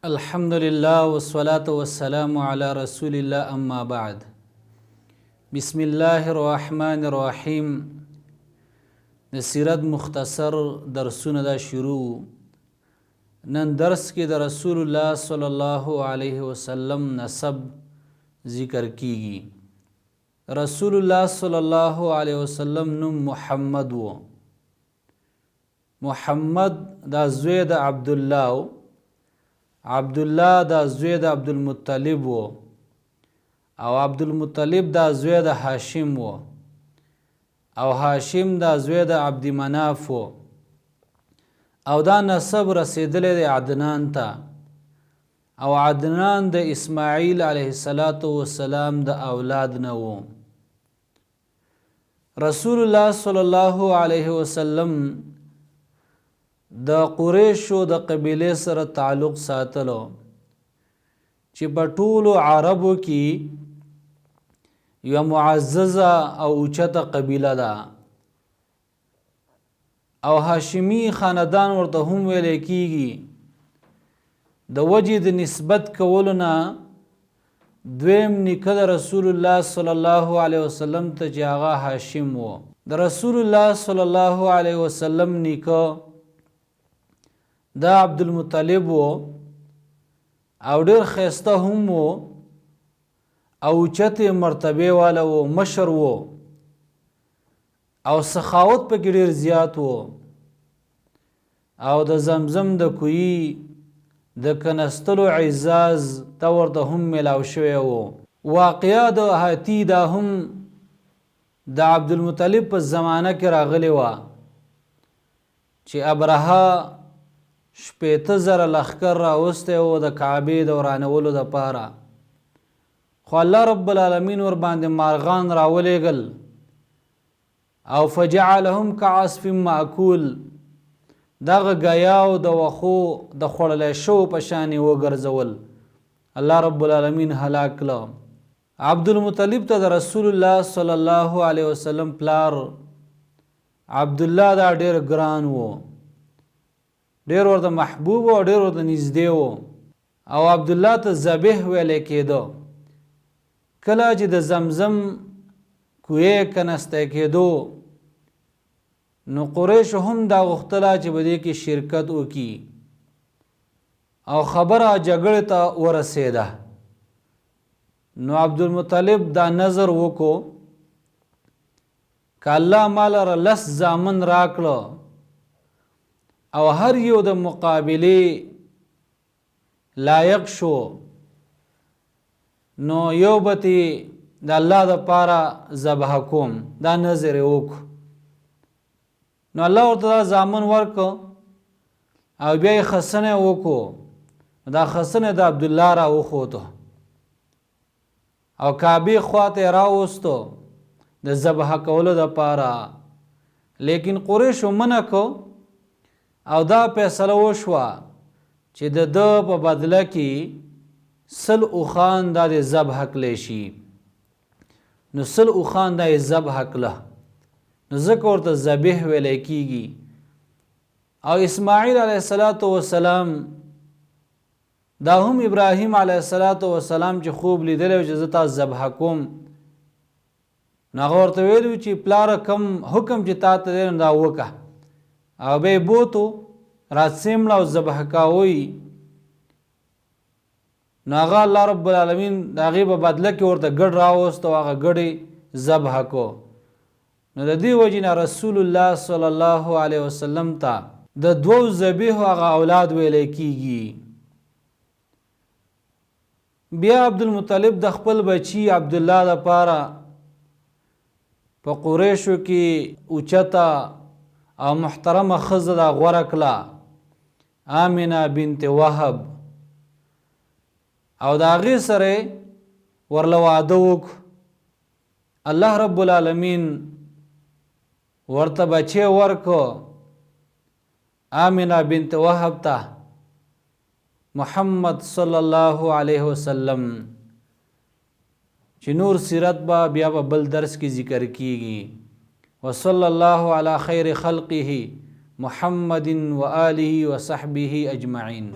الحمد لله والصلاة والسلام على رسول الله اما بعد. بسم الله الرحمن الرحیم. د سیرت مختصر درسونه دا شروع. نن درس کې د رسول الله صلی الله علیه وسلم نسب ذکر کیږي. رسول الله صلی الله علیه وسلم نوم محمد و. محمد دا زوی د عبدالله و. عبدالله دا زوی د عبدالمطلب و او عبدالمطلب دا زوی د هاشم و او هاشم دا زوی د عبدمناف و او دا نسب رسیدلی د عدنان ته او عدنان د اسماعیل علیه السلام د اولاد نه و. رسول الله صلی الله علیه وسلم د قریشو د قبیله سره تعلق ساتلو چې په ټولو عربو کې یو معززه او اوچته قبیله ده او هاشمی خاندان ورته هم ویل کیږي. د وجې د نسبت کولو نه دویم نیکه د رسول الله صلی الله علیه وسلم ته چې هغه هاشم و. د رسول الله صلی الله علیه وسلم نیکه دا عبدالمطلب و او ډیر ښایسته هم و او اوچتې مرتبې والا و، مشر و او سخاوت پکې ډیر زیات و او د زمزم د کوهي د کنستلو اعزاز ته ورته هم میلاو شوی و. واقعه د هاتی دا هم د عبدالمطلب په زمانه کې راغلی وه چې ابرهه 80,000 لښکر راوستی و د کعبې د ورانولو دپاره، خو الله رب العالمین ور باندې مارغان راولېږل او فجعلهم کعصف مأکول، دغه ګیاو د وښو د خوړلی شو په شانې وګرځول، الله رب العالمین هلاک کړه. عبدالمطلب ته د رسول الله صلی الله علیه وسلم پلار عبدالله دا ډیر ګران و، ډیر ورته محبوب او ډیر ورته نږدې و او عبدالله ته ذبیح ویلی کېده. کله چې د زمزم کوهی کنستی کېدو نو قریشو هم دا غوښتله چې په دې کې شرکت وکړي او خبره جګړې ته ورسېده. نو عبدالمطلب دا نظر وکړو که الله ماله 10 زامن راکړه او هر یو د مقابله لایق شو نو یو بتی د الله د پاره ذبح کوم، دا نظر وکړو. نو الله ورته دا زامن ورکو او بیا یې خسنه وکړو. دا خسنه د عبدالله را وخوتو او کعبې خواته راوستو د ذبح کولو دپاره، لیکن قریشو منع کو او دا فیصله وشوه چې د ده په بدله کې 100 اوښان دا د ذبح کړلی شي. نو 100 اوښان دا یې ذبح کړه، نو ځکه ورته ذبیح ویلی کېږي. او اسماعیل علیه السلام دا هم ابراهیم علیه السلام چې خوب لیدلی و چې زه تا ذبح کوم، نو هغه ورته ویلي چې پلاره کم حکم چې تا ته دی نو دا وکړه او به یې بوتو راڅیمړه او ذبح کاوی. نو هغه الله رب العالمین د هغې په بدله کې ورته ګډ راوست او هغه ګډ یې ذبح کو. نو د دې وجې نه رسول الله صلی الله علیه وسلم ته د 2 ذبیحو هغه اولاد ویلی کېږي. بیا عبدالمطلب د خپل بچي عبدالله دپاره په قریشو کې اوچته او محترمه ښځه دا غوره کړه، آمنه بنت وهب، او د هغې سره ورله واده وکړو. الله رب العالمین ورته بچی ورکو آمنه بنت وهب ته محمد صلی الله علیه وسلم، چې نور سیرت به بیا په بل درس کې ذکر کیږي. وصلی الله علی خیر خلقه محمد وآله وصحبه أجمعين.